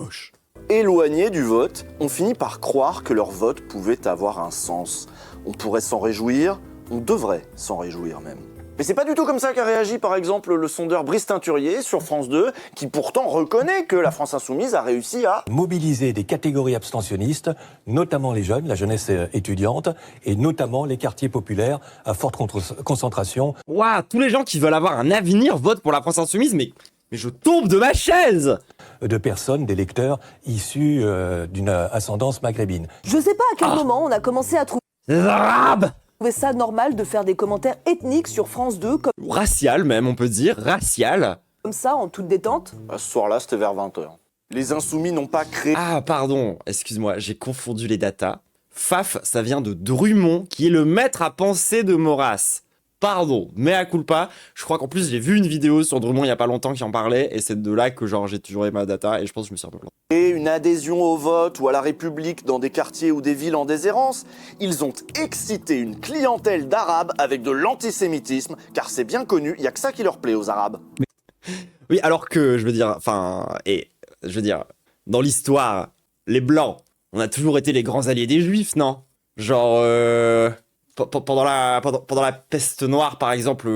Éloignés du vote, on finit par croire que leur vote pouvait avoir un sens. On pourrait s'en réjouir, on devrait s'en réjouir même. Mais c'est pas du tout comme ça qu'a réagi par exemple le sondeur Brice Teinturier sur France 2, qui pourtant reconnaît que la France Insoumise a réussi à mobiliser des catégories abstentionnistes, notamment les jeunes, la jeunesse étudiante, et notamment les quartiers populaires à forte concentration. Waouh, tous les gens qui veulent avoir un avenir votent pour la France Insoumise, mais je tombe de ma chaise! De personnes, d'électeurs issus d'une ascendance maghrébine. Je sais pas à quel moment on a commencé à trouver... Les Arabes! Trouver ça normal de faire des commentaires ethniques sur France 2 comme... Racial même, on peut dire, racial. Comme ça, en toute détente. Ce soir-là, c'était vers 20h. Les Insoumis n'ont pas créé... Ah, pardon, excuse-moi, j'ai confondu les datas. Faf, ça vient de Drummond, qui est le maître à penser de Maurras. Pardon, mea culpa. Je crois qu'en plus, j'ai vu une vidéo sur Drummond il y a pas longtemps qui en parlait, et c'est de là que genre j'ai toujours ma data, et je pense que je me suis un peu planté. Et une adhésion au vote ou à la République dans des quartiers ou des villes en déshérence, ils ont excité une clientèle d'Arabes avec de l'antisémitisme, car c'est bien connu, il y a que ça qui leur plaît aux Arabes. Oui, alors que, je veux dire, dans l'histoire, les Blancs, on a toujours été les grands alliés des Juifs, non? Genre, pendant la peste noire, par exemple,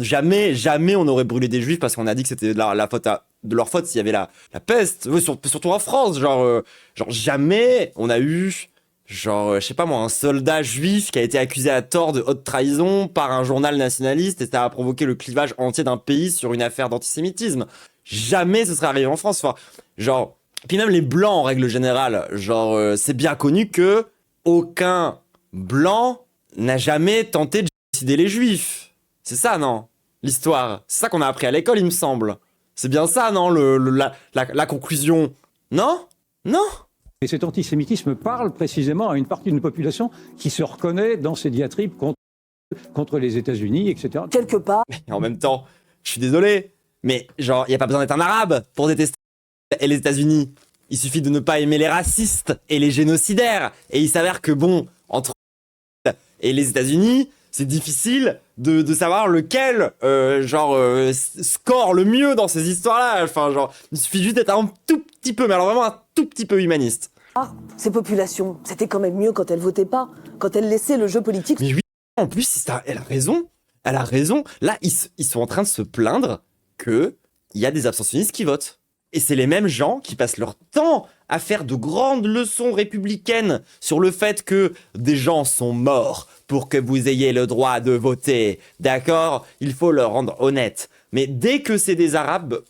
jamais on aurait brûlé des Juifs parce qu'on a dit que c'était la faute de leur faute s'il y avait la peste, surtout en France, genre jamais on a eu, je sais pas moi, un soldat juif qui a été accusé à tort de haute trahison par un journal nationaliste et ça a provoqué le clivage entier d'un pays sur une affaire d'antisémitisme. Jamais ce serait arrivé en France, enfin, genre, puis même les blancs en règle générale, genre, c'est bien connu que aucun blanc n'a jamais tenté de génocider les juifs. C'est ça, non? L'histoire. C'est ça qu'on a appris à l'école, il me semble. C'est bien ça, non, la conclusion? Non? Non? Et cet antisémitisme parle précisément à une partie d'une population qui se reconnaît dans ces diatribes contre les États-Unis, etc. Quelque part. Et en même temps, je suis désolé, mais genre, il n'y a pas besoin d'être un arabe pour détester les États-Unis. Il suffit de ne pas aimer les racistes et les génocidaires. Et il s'avère que bon, entre et les États-Unis, c'est difficile de savoir lequel, score le mieux dans ces histoires-là. Enfin, genre, il suffit juste d'être un tout petit peu, mais alors vraiment un tout petit peu humaniste. Ah, ces populations, c'était quand même mieux quand elles votaient pas, quand elles laissaient le jeu politique. Mais oui, en plus, elle a raison. Elle a raison. Là, ils sont en train de se plaindre qu'il y a des abstentionnistes qui votent. Et c'est les mêmes gens qui passent leur temps à faire de grandes leçons républicaines sur le fait que des gens sont morts pour que vous ayez le droit de voter. D'accord? Il faut leur rendre honnête. Mais dès que c'est des Arabes,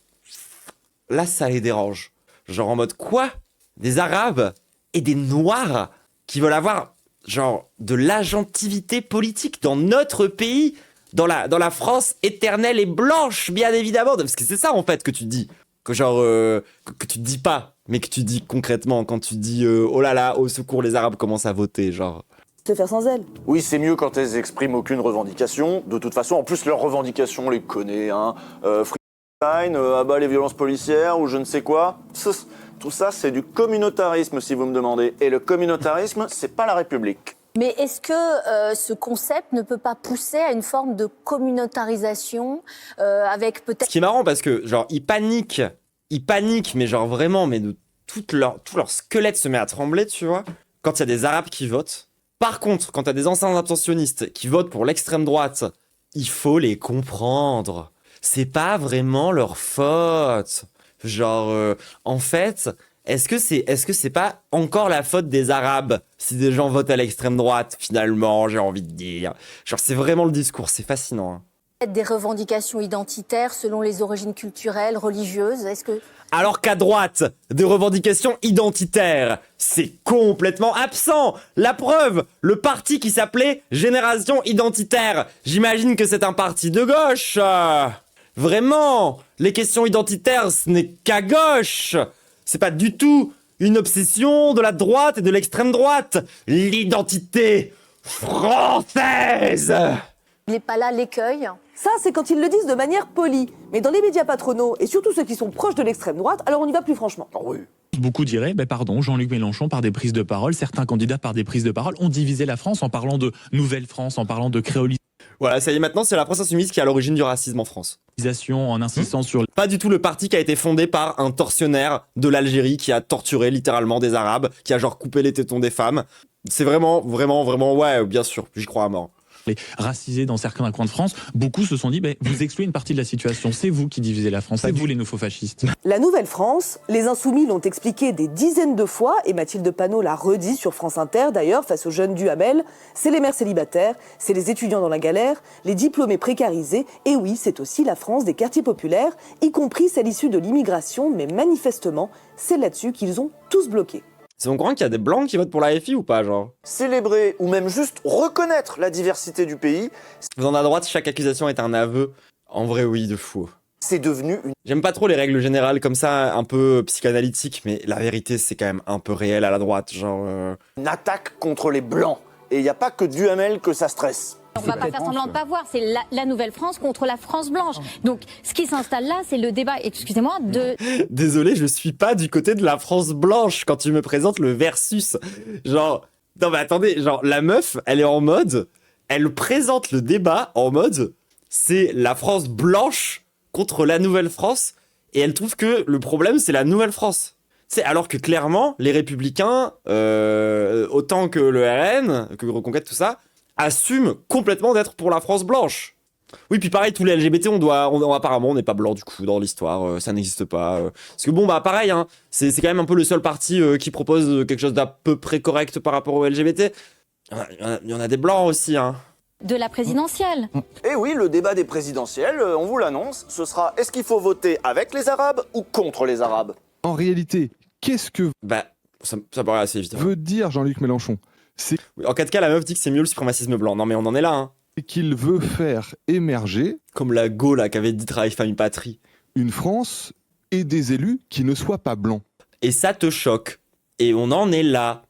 là, ça les dérange. Genre en mode quoi? Des Arabes et des Noirs qui veulent avoir genre de l'agentivité politique dans notre pays, dans la France éternelle et blanche, bien évidemment. Parce que c'est ça en fait que tu dis. Que genre, que tu dis pas, mais que tu dis concrètement quand tu dis oh là là, au secours, les Arabes commencent à voter, genre. Se faire sans elles. Oui, c'est mieux quand elles expriment aucune revendication. De toute façon, en plus, leurs revendications, on les connaît, hein. Abat les violences policières ou je ne sais quoi. Tout ça, c'est du communautarisme, si vous me demandez. Et le communautarisme, c'est pas la République. Mais est-ce que ce concept ne peut pas pousser à une forme de communautarisation avec peut-être... Ce qui est marrant parce que genre ils paniquent, mais genre vraiment, mais de tout leur squelette se met à trembler, tu vois, quand il y a des Arabes qui votent. Par contre, quand il y a des anciens abstentionnistes qui votent pour l'extrême droite, il faut les comprendre. C'est pas vraiment leur faute. Genre, en fait... Est-ce que c'est pas encore la faute des Arabes si des gens votent à l'extrême droite, finalement, j'ai envie de dire. Genre, c'est vraiment le discours, c'est fascinant. Hein. Des revendications identitaires selon les origines culturelles, religieuses, est-ce que... Alors qu'à droite, des revendications identitaires, c'est complètement absent. La preuve, le parti qui s'appelait Génération Identitaire, j'imagine que c'est un parti de gauche. Vraiment, les questions identitaires, ce n'est qu'à gauche. C'est pas du tout une obsession de la droite et de l'extrême droite. L'identité française. Il n'est pas là l'écueil. Ça, c'est quand ils le disent de manière polie. Mais dans les médias patronaux, et surtout ceux qui sont proches de l'extrême droite, alors on y va plus franchement. Oh oui. Beaucoup diraient, pardon, Jean-Luc Mélenchon, par des prises de parole, certains candidats par des prises de parole ont divisé la France en parlant de Nouvelle France, en parlant de créolisation. Voilà, ça y est, maintenant, c'est la France Insoumise qui est à l'origine du racisme en France. En insistant sur... Pas du tout le parti qui a été fondé par un tortionnaire de l'Algérie qui a torturé littéralement des Arabes, qui a genre coupé les tétons des femmes. C'est vraiment, ouais, bien sûr, j'y crois à mort. Les racisés dans certains coins de France, beaucoup se sont dit vous excluez une partie de la situation, c'est vous qui divisez la France, c'est vous les néo-fascistes. La Nouvelle France, les Insoumis l'ont expliqué des dizaines de fois, et Mathilde Panot l'a redit sur France Inter d'ailleurs face aux jeunes du Hamel, c'est les mères célibataires, c'est les étudiants dans la galère, les diplômés précarisés, et oui, c'est aussi la France des quartiers populaires, y compris celle issue de l'immigration, mais manifestement, c'est là-dessus qu'ils ont tous bloqué. C'est au courant qu'il y a des blancs qui votent pour la FI ou pas, genre? Célébrer ou même juste reconnaître la diversité du pays. Dans la droite, chaque accusation est un aveu. En vrai, oui, de fou. C'est devenu une... J'aime pas trop les règles générales comme ça, un peu psychanalytiques, mais la vérité, c'est quand même un peu réel à la droite, genre... Une attaque contre les blancs. Et il n'y a pas que Duhamel que ça stresse. On ne va pas faire semblant de ne pas voir, c'est la Nouvelle France contre la France blanche. Donc ce qui s'installe là, c'est le débat, excusez-moi, de... Désolé, je suis pas du côté de la France blanche quand tu me présentes le versus. Genre, non mais attendez, genre la meuf, elle est en mode, elle présente le débat en mode, c'est la France blanche contre la Nouvelle France, et elle trouve que le problème c'est la Nouvelle France. C'est alors que clairement, les Républicains, autant que le RN, que Reconquête, tout ça, assument complètement d'être pour la France blanche. Oui, puis pareil, tous les LGBT, apparemment, on n'est pas blanc du coup dans l'histoire, ça n'existe pas. Parce que bon, bah pareil, hein, c'est quand même un peu le seul parti qui propose quelque chose d'à peu près correct par rapport aux LGBT. Il y en a des blancs aussi, hein. De la présidentielle. Et oui, le débat des présidentielles, on vous l'annonce, ce sera est-ce qu'il faut voter avec les Arabes ou contre les Arabes? En réalité, qu'est-ce que Bah, ça paraît assez évident. veut dire Jean-Luc Mélenchon? C'est Oui, en 4 cas, la meuf dit que c'est mieux le suprémacisme blanc. Non mais on en est là, hein. qu'il veut faire émerger Comme la Go, là, qui avait dit travail, famille, patrie. une France et des élus qui ne soient pas blancs. Et ça te choque. Et on en est là.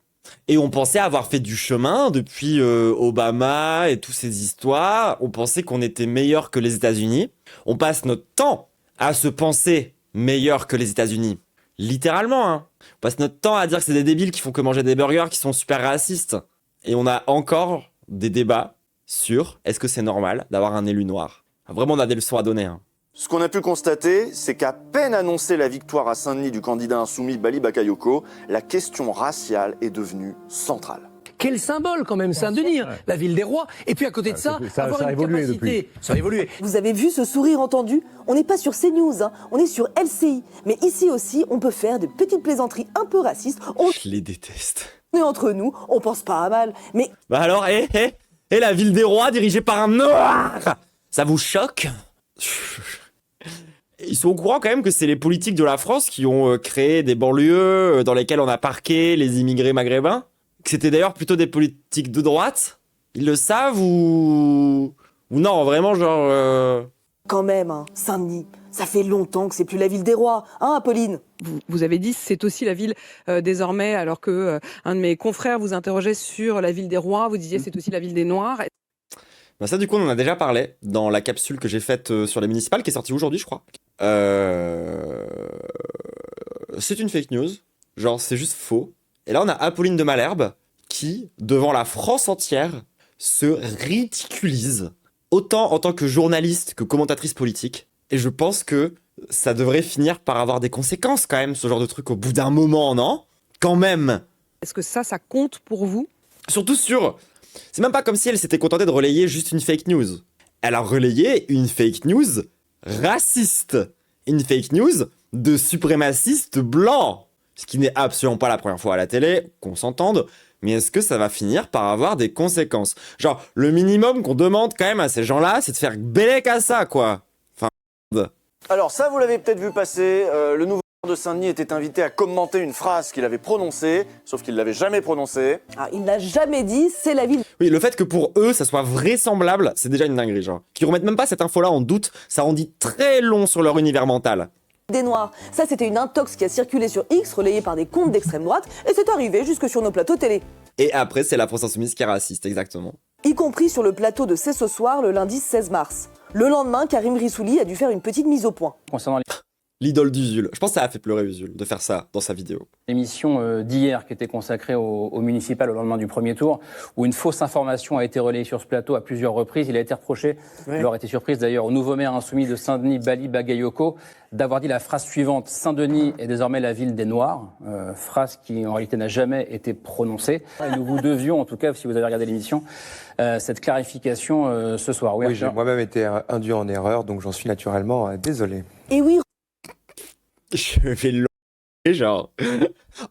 Et on pensait avoir fait du chemin depuis Obama et toutes ces histoires. On pensait qu'on était meilleur que les États-Unis. On passe notre temps à se penser meilleur que les États-Unis. Littéralement, hein. On passe notre temps à dire que c'est des débiles qui font que manger des burgers, qui sont super racistes. Et on a encore des débats sur est-ce que c'est normal d'avoir un élu noir. Vraiment, on a des leçons à donner, hein. Ce qu'on a pu constater, c'est qu'à peine annoncé la victoire à Saint-Denis du candidat insoumis Bali Bakayoko, la question raciale est devenue centrale. Quel symbole quand même, Saint-Denis, la ville des rois. Et puis à côté de ça, avoir une capacité... Ça a évolué. Vous avez vu ce sourire entendu? On n'est pas sur CNews, hein, on est sur LCI. Mais ici aussi, on peut faire de petites plaisanteries un peu racistes. Je les déteste. On est entre nous, on pense pas à mal. Mais Bah alors, la ville des rois dirigée par un noir, ça vous choque? Ils sont au courant quand même que c'est les politiques de la France qui ont créé des banlieues dans lesquelles on a parqué les immigrés maghrébins? Que c'était d'ailleurs plutôt des politiques de droite? Ils le savent ou non, vraiment genre... quand même, hein, Saint-Denis, ça fait longtemps que c'est plus la ville des rois, hein, Apolline? Vous avez dit c'est aussi la ville désormais, alors que un de mes confrères vous interrogeait sur la ville des rois, vous disiez c'est aussi la ville des noirs. Bah ça du coup on en a déjà parlé dans la capsule que j'ai faite sur les municipales qui est sortie aujourd'hui je crois. C'est une fake news, genre c'est juste faux. Et là on a Apolline de Malherbe qui, devant la France entière, se ridiculise, autant en tant que journaliste que commentatrice politique. Et je pense que ça devrait finir par avoir des conséquences quand même, ce genre de truc au bout d'un moment, non? Quand même. Est-ce que ça compte pour vous? Surtout sur... C'est même pas comme si elle s'était contentée de relayer juste une fake news. Elle a relayé une fake news raciste. Une fake news de suprémacistes blancs. Ce qui n'est absolument pas la première fois à la télé, qu'on s'entende. Mais est-ce que ça va finir par avoir des conséquences? Genre, le minimum qu'on demande quand même à ces gens-là, c'est de faire bélec à ça, quoi. Enfin... Alors ça, vous l'avez peut-être vu passer, le nouveau maire de Saint-Denis était invité à commenter une phrase qu'il avait prononcée, sauf qu'il ne l'avait jamais prononcée. Ah, il n'a jamais dit c'est la ville. Oui, le fait que pour eux, ça soit vraisemblable, c'est déjà une dinguerie, genre. Qu'ils remettent même pas cette info-là en doute, ça en dit très long sur leur univers mental. Des noirs. Ça, c'était une intox qui a circulé sur X, relayée par des comptes d'extrême droite, et c'est arrivé jusque sur nos plateaux télé. Et après, c'est la France Insoumise qui est raciste, exactement. Y compris sur le plateau de C'est ce soir, le lundi 16 mars. Le lendemain, Karim Rissouli a dû faire une petite mise au point. Concernant L'idole d'Usul. Je pense que ça a fait pleurer Usul de faire ça dans sa vidéo. l'émission d'hier qui était consacrée au municipal au lendemain du premier tour, où une fausse information a été relayée sur ce plateau à plusieurs reprises. Il a été reproché, il aurait été surprise d'ailleurs, au nouveau maire insoumis de Saint-Denis, Bali Bagayoko, d'avoir dit la phrase suivante: Saint-Denis est désormais la ville des Noirs, phrase qui en réalité n'a jamais été prononcée. Et nous vous devions, en tout cas, si vous avez regardé l'émission, cette clarification ce soir. Oui, j'ai moi-même été induit en erreur, donc j'en suis naturellement désolé. Et oui, Je vais le genre.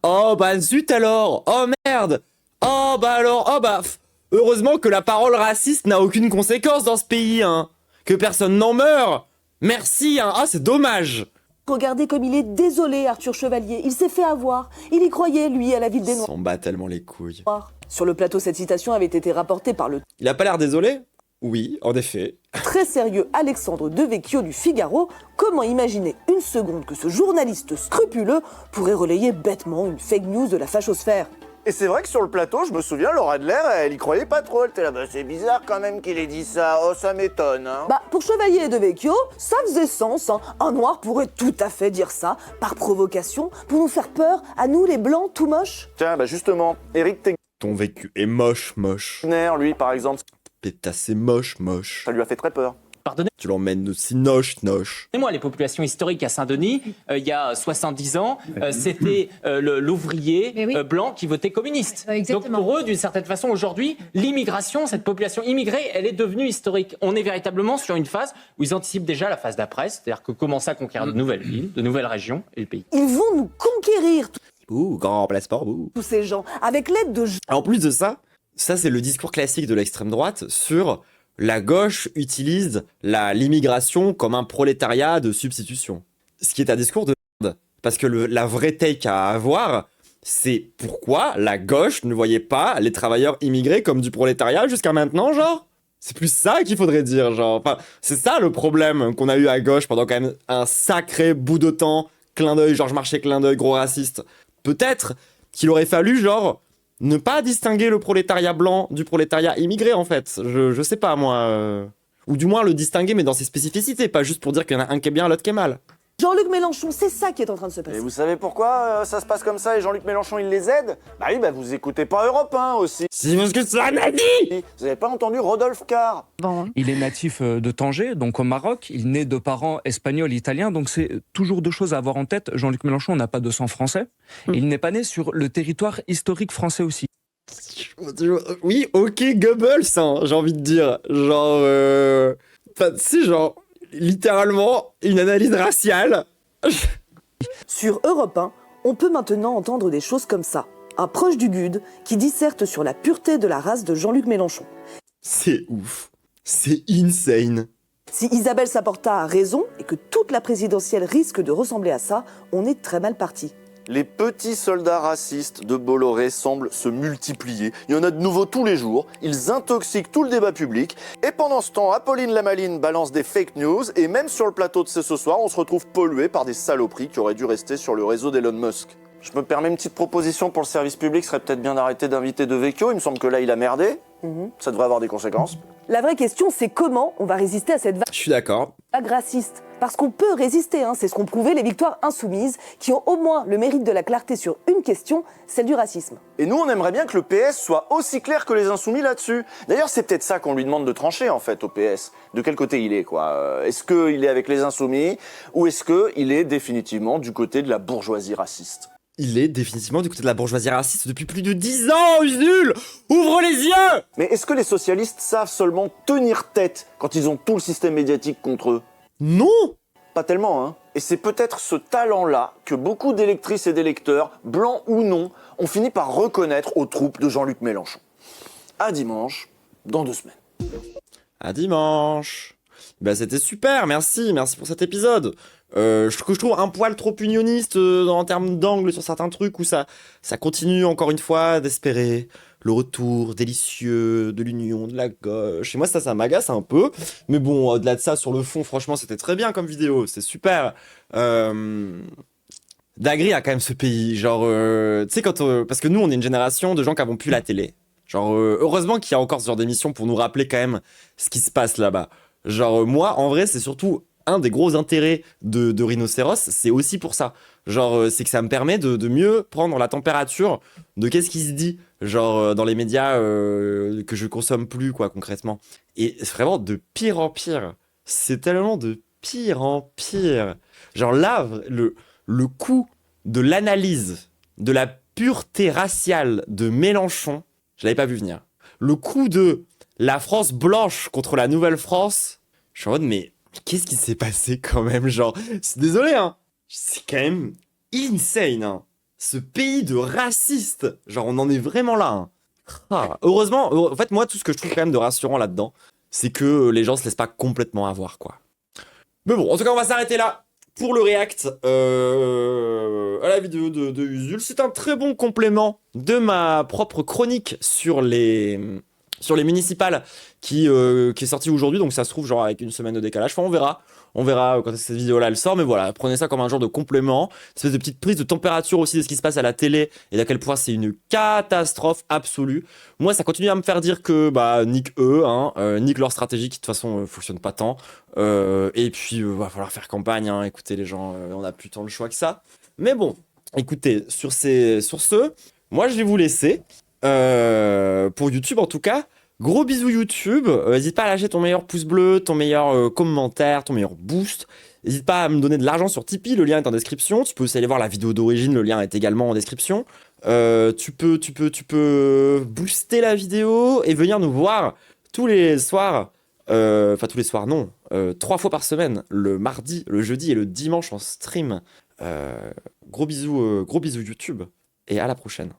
Oh bah zut alors. Oh merde. Oh bah alors. Oh bah. Heureusement que la parole raciste n'a aucune conséquence dans ce pays, hein. Que personne n'en meurt. Merci, hein. Ah, c'est dommage. regardez comme il est désolé, Arthur Chevalier. Il s'est fait avoir. Il y croyait, lui, à la ville des Noirs. S'en bat tellement les couilles. Sur le plateau, cette citation avait été rapportée par le Il a pas l'air désolé? Oui, en effet. très sérieux Alexandre Devecchio du Figaro. Comment imaginer une seconde que ce journaliste scrupuleux pourrait relayer bêtement une fake news de la fachosphère? Et c'est vrai que sur le plateau, je me souviens, Laura Adler, elle y croyait pas trop. Elle était là, bah, c'est bizarre quand même qu'il ait dit ça. Oh, ça m'étonne, hein. Bah, pour Chevalier et Devecchio, ça faisait sens, hein. Un noir pourrait tout à fait dire ça, par provocation, pour nous faire peur, à nous les blancs tout moches. Tiens, bah justement, Éric Ton vécu est moche, moche. Tegner, lui, par exemple, Pétasse, c'est moche, moche. ça lui a fait très peur. Pardonnez. Tu l'emmènes aussi noche. Moi, les populations historiques à Saint-Denis, il y a 70 ans, c'était l'ouvrier blanc qui votait communiste. Donc pour eux, d'une certaine façon, aujourd'hui, l'immigration, cette population immigrée, elle est devenue historique. On est véritablement sur une phase où ils anticipent déjà la phase d'après, c'est-à-dire que commencer à conquérir de nouvelles villes, de nouvelles régions et le pays. Ils vont nous conquérir, Grand place sport, tous ces gens, avec l'aide de... En plus de ça c'est le discours classique de l'extrême droite sur la gauche utilise l'immigration comme un prolétariat de substitution. Ce qui est un discours de merde. Parce que la vraie take à avoir, c'est pourquoi la gauche ne voyait pas les travailleurs immigrés comme du prolétariat jusqu'à maintenant, genre. C'est plus ça qu'il faudrait dire, genre. Enfin, c'est ça le problème qu'on a eu à gauche pendant quand même un sacré bout de temps. Clin d'œil, Georges Marchais, clin d'œil, gros raciste. Peut-être qu'il aurait fallu, genre, ne pas distinguer le prolétariat blanc du prolétariat immigré, en fait. Je sais pas, moi. Ou du moins le distinguer, mais dans ses spécificités, pas juste pour dire qu'il y en a un qui est bien, l'autre qui est mal. Jean-Luc Mélenchon, c'est ça qui est en train de se passer. Et vous savez pourquoi ça se passe comme ça et Jean-Luc Mélenchon il les aide? Bah oui, vous écoutez pas Europe 1 aussi. C'est parce que c'est un avis. Vous avez pas entendu Rodolphe Carr? Il est natif de Tanger, donc au Maroc. Il naît de parents espagnols, italiens. Donc c'est toujours deux choses à avoir en tête. Jean-Luc Mélenchon n'a pas de sang français. Il n'est pas né sur le territoire historique français aussi. Oui, ok, Goebbels, hein, j'ai envie de dire. Genre, c'est genre, littéralement, une analyse raciale. Sur Europe 1, on peut maintenant entendre des choses comme ça. Un proche du GUD qui disserte sur la pureté de la race de Jean-Luc Mélenchon. C'est ouf. C'est insane. Si Isabelle Saporta a raison et que toute la présidentielle risque de ressembler à ça, on est très mal parti. Les petits soldats racistes de Bolloré semblent se multiplier. Il y en a de nouveaux tous les jours. Ils intoxiquent tout le débat public. Et pendant ce temps, Apolline Lamaline balance des fake news. Et même sur le plateau de C'est ce soir, on se retrouve pollué par des saloperies qui auraient dû rester sur le réseau d'Elon Musk. Je me permets une petite proposition pour le service public. Ce serait peut-être bien d'arrêter d'inviter De Vecchio. Il me semble que là, il a merdé. Ça devrait avoir des conséquences. La vraie question, c'est comment on va résister à cette vague. Je suis d'accord. Raciste. Parce qu'on peut résister, c'est ce qu'ont prouvé les victoires insoumises, qui ont au moins le mérite de la clarté sur une question, celle du racisme. Et nous, on aimerait bien que le PS soit aussi clair que les insoumis là-dessus. D'ailleurs, c'est peut-être ça qu'on lui demande de trancher, en fait, au PS. De quel côté il est, quoi. Est-ce qu'il est avec les insoumis, ou est-ce qu'il est définitivement du côté de la bourgeoisie raciste? Il est définitivement du côté de la bourgeoisie raciste depuis plus de 10 ans, Usul! Ouvre les yeux! Mais est-ce que les socialistes savent seulement tenir tête quand ils ont tout le système médiatique contre eux? Non! Pas tellement, hein. Et c'est peut-être ce talent-là que beaucoup d'électrices et d'électeurs, blancs ou non, ont fini par reconnaître aux troupes de Jean-Luc Mélenchon. À dimanche, dans 2 semaines. À dimanche. C'était super, merci pour cet épisode. Je trouve un poil trop unioniste en termes d'angle sur certains trucs où ça continue encore une fois d'espérer le retour délicieux de l'union de la gauche. Et moi ça m'agace un peu. Mais bon, au-delà de ça, sur le fond, franchement, c'était très bien comme vidéo. C'était super. Dinguerie à quand même ce pays. Genre, tu sais, parce que nous, on est une génération de gens qui n'avons plus la télé. Genre, heureusement qu'il y a encore ce genre d'émission pour nous rappeler quand même ce qui se passe là-bas. Genre, moi, en vrai, c'est surtout un des gros intérêts de Rhinocéros, c'est aussi pour ça. Genre, c'est que ça me permet de mieux prendre la température de qu'est-ce qui se dit, genre, dans les médias que je consomme plus, quoi, concrètement. Et c'est vraiment de pire en pire. C'est tellement de pire en pire. Genre là, le coup de l'analyse de la pureté raciale de Mélenchon, je l'avais pas vu venir. Le coup de la France blanche contre la nouvelle France, je suis en mode, mais qu'est-ce qui s'est passé quand même, genre, c'est désolé, hein, c'est quand même insane, hein, ce pays de racistes, genre, on en est vraiment là, hein. Ah, heureusement, en fait, moi, tout ce que je trouve quand même de rassurant là-dedans, c'est que les gens se laissent pas complètement avoir, quoi. Mais bon, en tout cas, on va s'arrêter là pour le react à la vidéo de Usul. C'est un très bon complément de ma propre chronique sur les municipales qui est sortie aujourd'hui, donc ça se trouve genre avec une semaine de décalage. Enfin, on verra quand cette vidéo-là elle sort, mais voilà, prenez ça comme un genre de complément, une espèce de petite prise de température aussi de ce qui se passe à la télé et d'à quel point c'est une catastrophe absolue. Moi, ça continue à me faire dire que nique eux, nique leur stratégie qui de toute façon fonctionne pas tant, et puis va falloir faire campagne, hein. Écoutez les gens, on a plus tant le choix que ça. Mais bon, écoutez, sur ce, moi je vais vous laisser, pour YouTube en tout cas. Gros bisous YouTube. N'hésite pas à lâcher ton meilleur pouce bleu, ton meilleur commentaire, ton meilleur boost. N'hésite pas à me donner de l'argent sur Tipeee, le lien est en description. Tu peux aussi aller voir la vidéo d'origine, le lien est également en description. Tu peux booster la vidéo et venir nous voir tous les soirs. Enfin tous les soirs non, 3 fois par semaine, le mardi, le jeudi et le dimanche en stream. Gros bisous YouTube et à la prochaine.